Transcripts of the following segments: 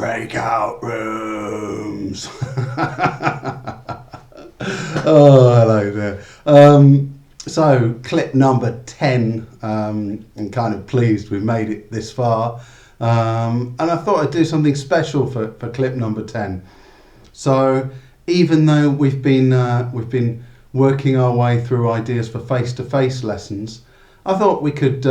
Breakout Rooms. Oh, hello there. So clip number 10, I'm kind of pleased we've made it this far. And I thought I'd do something special for clip number 10. So even though we've been working our way through ideas for face-to-face lessons, I thought we could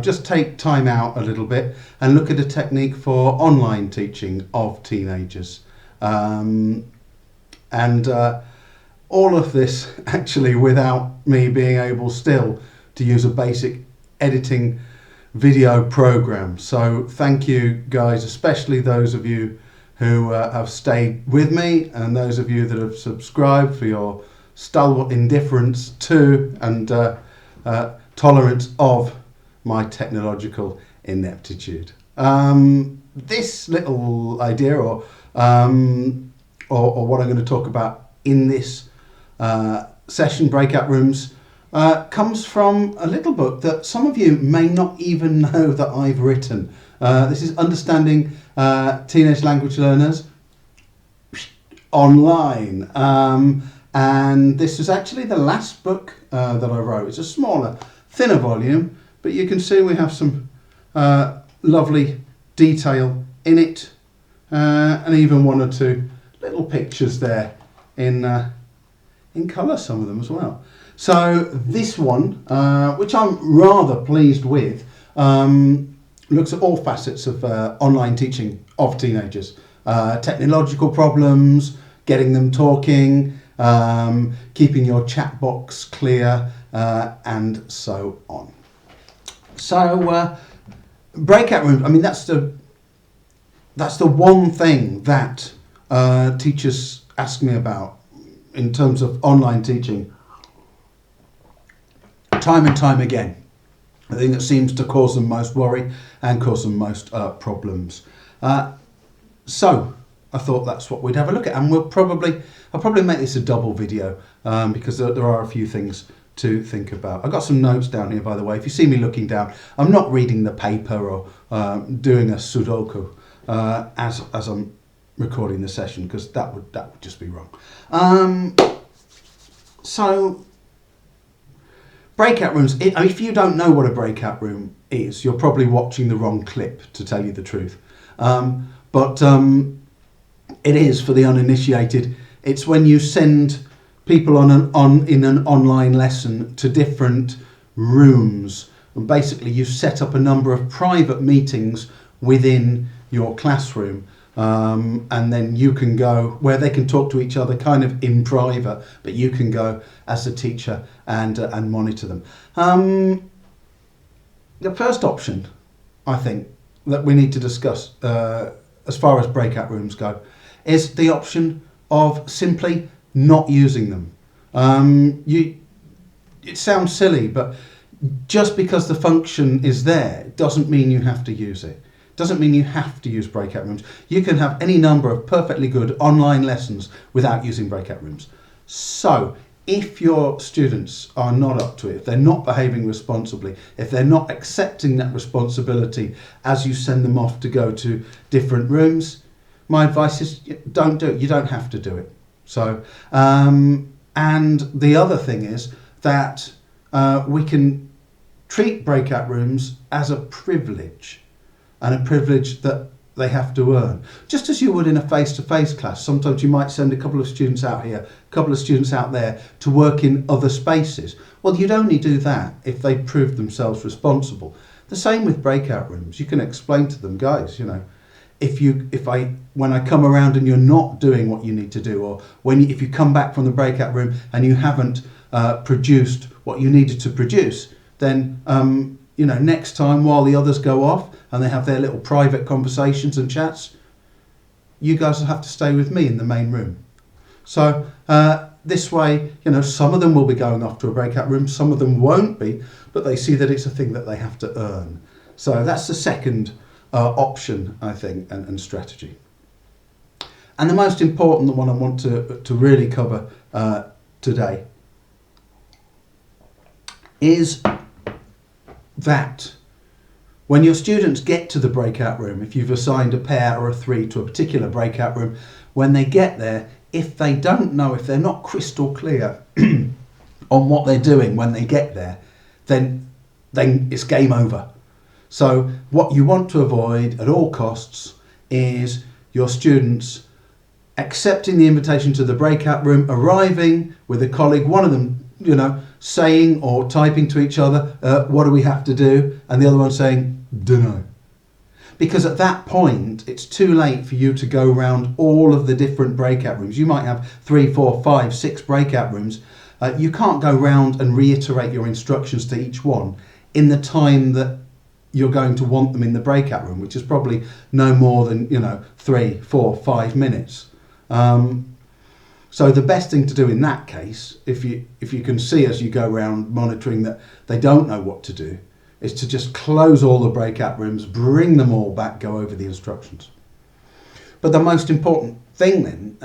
just take time out a little bit and look at a technique for online teaching of teenagers. All of this actually without me being able still to use a basic editing video program. So thank you guys, especially those of you who have stayed with me and those of you that have subscribed, for your stalwart indifference to and tolerance of my technological ineptitude. This little idea or what I'm going to talk about in this session, Breakout Rooms, comes from a little book that some of you may not even know that I've written. This is Understanding Teenage Language Learners Online. And this is actually the last book that I wrote. It's a smaller, thinner volume, but you can see we have some lovely detail in it, and even one or two little pictures there in colour, some of them as well. So this one, which I'm rather pleased with, looks at all facets of online teaching of teenagers. Technological problems, getting them talking, keeping your chat box clear, and so on. So breakout rooms, I mean, that's the one thing that teachers ask me about in terms of online teaching, time and time again. The thing that seems to cause them most worry and cause them most problems. So I thought that's what we'd have a look at, and I'll probably make this a double video because there are a few things to think about. I've got some notes down here, by the way. If you see me looking down, I'm not reading the paper or doing a Sudoku as I'm recording the session, because that would just be wrong. So breakout rooms, if you don't know what a breakout room is, you're probably watching the wrong clip, to tell you the truth. But it is, for the uninitiated, it's when you send people in an online lesson to different rooms. And basically you set up a number of private meetings within your classroom, and then you can go where they can talk to each other kind of in private, but you can go as a teacher and monitor them. The first option, I think, that we need to discuss as far as breakout rooms go is the option of simply not using them. It sounds silly, but just because the function is there doesn't mean you have to use it. Doesn't mean you have to use breakout rooms. You can have any number of perfectly good online lessons without using breakout rooms. So if your students are not up to it, if they're not behaving responsibly, if they're not accepting that responsibility as you send them off to go to different rooms, my advice is don't do it. You don't have to do it. So, and the other thing is that we can treat breakout rooms as a privilege, and a privilege that they have to earn. Just as you would in a face-to-face class. Sometimes you might send a couple of students out here, a couple of students out there to work in other spaces. Well, you'd only do that if they proved themselves responsible. The same with breakout rooms. You can explain to them, guys, when I come around and you're not doing what you need to do, or if you come back from the breakout room and you haven't produced what you needed to produce, then next time, while the others go off and they have their little private conversations and chats, you guys will have to stay with me in the main room. So this way, some of them will be going off to a breakout room, some of them won't be, but they see that it's a thing that they have to earn. So that's the second option, I think, and strategy. And the most important, the one I want to really cover today, is that When your students get to the breakout room, if you've assigned a pair or a three to a particular breakout room, when they get there, if they don't know, if they're not crystal clear on what they're doing when they get there, then it's game over. So what you want to avoid at all costs is your students accepting the invitation to the breakout room, arriving with a colleague, one of them, saying or typing to each other, what do we have to do? And the other one saying, dunno. Because at that point, it's too late for you to go around all of the different breakout rooms. You might have 3, 4, 5, 6 breakout rooms. You can't go round and reiterate your instructions to each one in the time that you're going to want them in the breakout room, which is probably no more than 3, 4, 5 minutes. So the best thing to do in that case, if you can see as you go around monitoring that they don't know what to do, is to just close all the breakout rooms, bring them all back, go over the instructions. But the most important thing then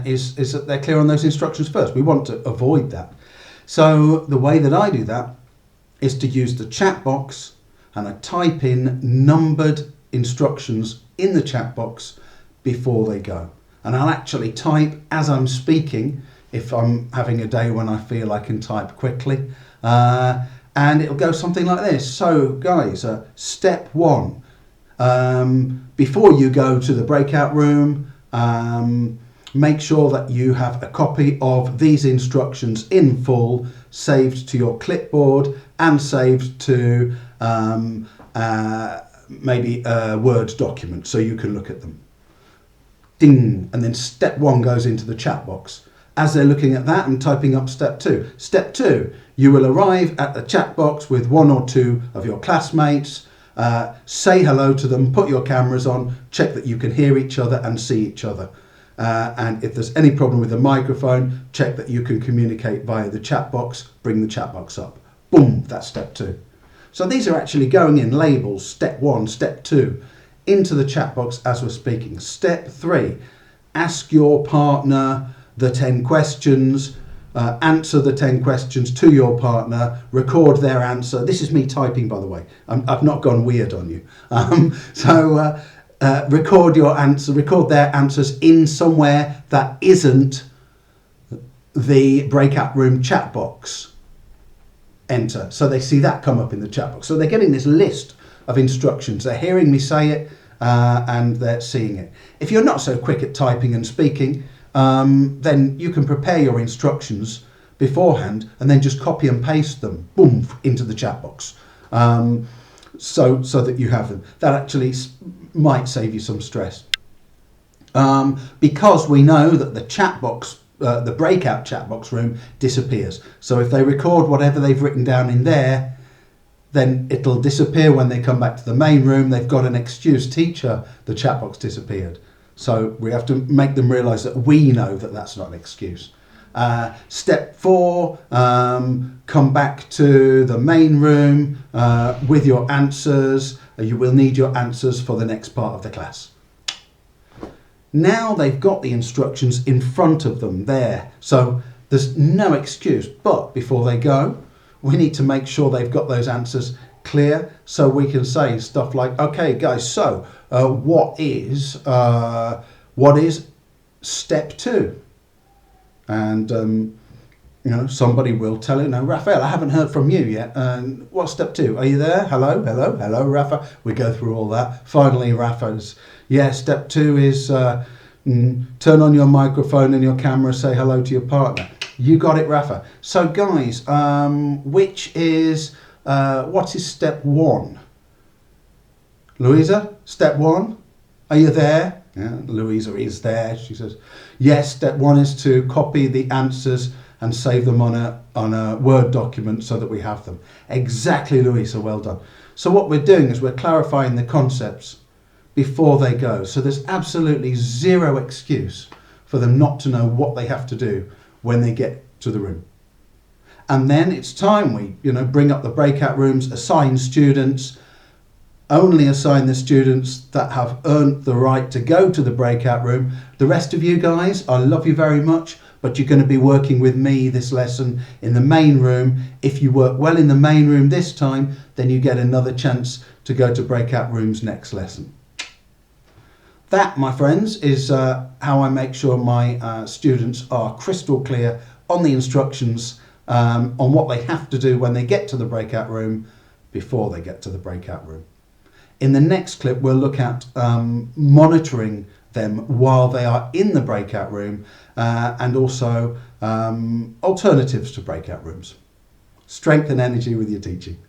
is that they're clear on those instructions first. We want to avoid that. So the way that I do that is to use the chat box, and I type in numbered instructions in the chat box before they go. And I'll actually type as I'm speaking if I'm having a day when I feel I can type quickly. And it'll go something like this. So guys, step 1, before you go to the breakout room, make sure that you have a copy of these instructions in full, saved to your clipboard and saved to maybe a Word document so you can look at them. Ding, and then step 1 goes into the chat box. As they're looking at that and typing up step 2. Step 2, you will arrive at the chat box with 1 or 2 of your classmates, say hello to them, put your cameras on, check that you can hear each other and see each other. And if there's any problem with the microphone, check that you can communicate via the chat box, bring the chat box up. Boom, that's step 2. So these are actually going in labels, step 1, step 2, into the chat box as we're speaking. Step 3, ask your partner the 10 questions, answer the 10 questions to your partner, record their answer. This is me typing, by the way. I've not gone weird on you. Record your answer, record their answers in somewhere that isn't the breakout room chat box. Enter. So they see that come up in the chat box. So they're getting this list of instructions. They're hearing me say it and they're seeing it. If you're not so quick at typing and speaking, then you can prepare your instructions beforehand and then just copy and paste them, boom, into the chat box, so that you have them. That actually might save you some stress, because we know that the chat box, the breakout chat box room disappears. So if they record whatever they've written down in there, then it'll disappear when they come back to the main room. They've got an excuse, teacher, the chat box disappeared. So we have to make them realise that we know that that's not an excuse. Step 4, come back to the main room with your answers. You will need your answers for the next part of the class. Now they've got the instructions in front of them there. So there's no excuse. But before they go, we need to make sure they've got those answers clear, so we can say stuff like, okay guys, so what is step 2? And somebody will tell you, no, Raphael, I haven't heard from you yet. What's step 2? Are you there? Hello, Rafa. We go through all that. Finally, Rafa's, step 2 is turn on your microphone and your camera, say hello to your partner. You got it, Rafa. So guys, what is step 1? Louisa, step 1, are you there? Yeah, Louisa is there. She says, yes, step 1 is to copy the answers and save them on a Word document so that we have them. Exactly, Louisa, well done. So what we're doing is we're clarifying the concepts before they go. So there's absolutely zero excuse for them not to know what they have to do when they get to the room. And then it's time we bring up the breakout rooms, assign students, only assign the students that have earned the right to go to the breakout room. The rest of you guys, I love you very much, but you're going to be working with me this lesson in the main room. If you work well in the main room this time, then you get another chance to go to breakout rooms next lesson. That, my friends, is how I make sure my students are crystal clear on the instructions on what they have to do when they get to the breakout room before they get to the breakout room. In the next clip, we'll look at monitoring them while they are in the breakout room and also alternatives to breakout rooms. Strength and energy with your teaching.